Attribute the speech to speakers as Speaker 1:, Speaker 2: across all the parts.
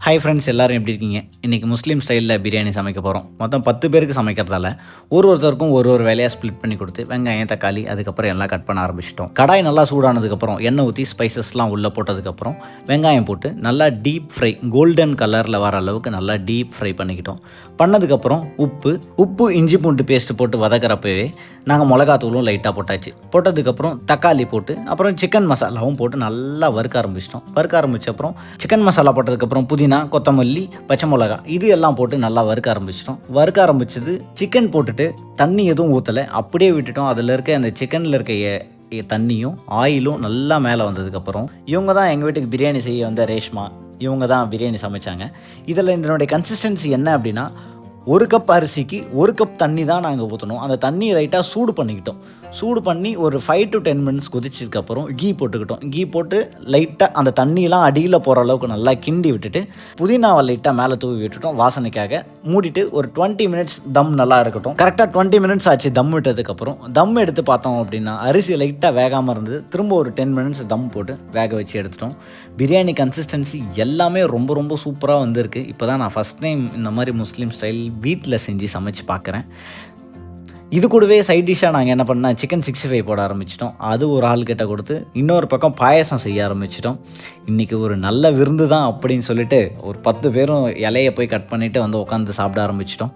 Speaker 1: Hi friends, எல்லோரும் எப்படி இருக்கீங்க? இன்றைக்கி முஸ்லீம் ஸ்டைலில் பிரியாணி சமைக்க போகிறோம். மொத்தம் 10 பேருக்கு சமைக்கிறதால ஒருத்தருக்கும் ஒரு வேலையாக ஸ்ப்ளிட் பண்ணி கொடுத்து வெங்காயம், தக்காளி அதுக்கப்புறம் எல்லாம் கட் பண்ண ஆரம்பிச்சிட்டோம். கடாய் நல்லா சூடானதுக்கப்புறம் எண்ணெய் ஊற்றி ஸ்பைசஸ்லாம் உள்ளே போட்டதுக்கப்புறம் வெங்காயம் போட்டு நல்லா டீப் ஃப்ரை, கோல்டன் கலரில் வர அளவுக்கு நல்லா டீப் ஃப்ரை பண்ணிக்கிட்டோம். பண்ணதுக்கப்புறம் உப்பு இஞ்சி பூண்டு பேஸ்ட்டு போட்டு வதக்கிறப்பவே நாங்கள் மிளகாத்தூளும் லைட்டாக போட்டாச்சு. போட்டதுக்கப்புறம் தக்காளி போட்டு அப்புறம் சிக்கன் மசாலாவும் போட்டு நல்லா வறுக்க ஆரம்பிச்சிட்டோம். வறுக்க ஆரம்பித்த அப்புறம் சிக்கன் மசாலா போட்டதுக்கப்புறம் புதினா, கொத்தமல்லி, பச்சை மிளகா இது எல்லாம் போட்டு நல்லா வறுக்க ஆரம்பிச்சிட்டோம். வறுக்க ஆரம்பிச்சது சிக்கன் போட்டுட்டு தண்ணி எதுவும் ஊற்றலை, அப்படியே விட்டுட்டோம். அதில் இருக்க அந்த சிக்கனில் இருக்க தண்ணியும் ஆயிலும் நல்லா மேலே வந்ததுக்கப்புறம் இவங்க தான் எங்கள் வீட்டுக்கு பிரியாணி செய்ய வந்த ரேஷ்மா. இவங்க தான் பிரியாணி சமைச்சாங்க. இதில் இதனுடைய கன்சிஸ்டன்சி என்ன அப்படின்னா, 1 கப் அரிசிக்கு 1 கப் தண்ணி தான் நாங்கள் ஊற்றணும். அந்த தண்ணியை லைட்டாக சூடு பண்ணிக்கிட்டோம். சூடு பண்ணி ஒரு 5 to 10 மினிட்ஸ் கொதிச்சதுக்கப்புறம் கீ போட்டுக்கிட்டோம். கீ போட்டு லைட்டாக அந்த தண்ணியெலாம் அடியில் போகிற அளவுக்கு நல்லா கிண்டி விட்டுட்டு புதினாவை லைட்டாக மேலே தூவி விட்டுட்டோம் வாசனைக்காக. மூடிட்டு ஒரு 20 மினிட்ஸ் தம் நல்லா இருக்கட்டும். கரெக்டாக 20 மினிட்ஸ் ஆச்சு தம் விட்டதுக்கப்புறம். தம் எடுத்து பார்த்தோம் அப்படின்னா அரிசி லைட்டாக வேகாமல் இருந்தது. திரும்ப ஒரு 10 மினிட்ஸ் தம் போட்டு வேக வச்சு எடுத்துட்டோம். பிரியாணி கன்சிஸ்டன்சி எல்லாமே ரொம்ப ரொம்ப சூப்பராக வந்திருக்கு. இப்போ தான் நான் ஃபஸ்ட் டைம் இந்த மாதிரி முஸ்லீம் ஸ்டைல் வீட்டில் செஞ்சு சமைச்சு பார்க்குறேன். இது கூடவே சைட் டிஷ்ஷாக நாங்கள் என்ன பண்ணால் சிக்கன் 65 போட ஆரம்பிச்சிட்டோம். அது ஒரு ஆள்கிட்ட கொடுத்து இன்னொரு பக்கம் பாயசம் செய்ய ஆரம்பிச்சிட்டோம். இன்றைக்கி ஒரு நல்ல விருந்து தான் அப்படின்னு சொல்லிட்டு ஒரு 10 பேரும் இலையை போய் கட் பண்ணிவிட்டு வந்து உட்காந்து சாப்பிட ஆரம்பிச்சிட்டோம்.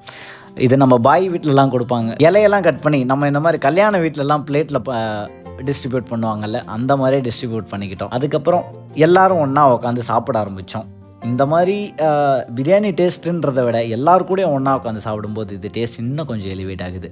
Speaker 1: இது நம்ம பாய் வீட்டிலலாம் கொடுப்பாங்க. இலையெல்லாம் கட் பண்ணி நம்ம இந்த மாதிரி கல்யாண வீட்டிலலாம் பிளேட்டில் டிஸ்ட்ரிபியூட் பண்ணுவாங்கல்ல, அந்த மாதிரியே டிஸ்ட்ரிபியூட் பண்ணிக்கிட்டோம். அதுக்கப்புறம் எல்லோரும் ஒன்றா உட்காந்து சாப்பிட ஆரம்பித்தோம். இந்த மாதிரி பிரியாணி டேஸ்ட்டுன்றதை விட எல்லோரும் கூட ஒன்றா உட்காந்து சாப்பிடும்போது இது டேஸ்ட் இன்னும் கொஞ்சம் எலிவேட் ஆகுது.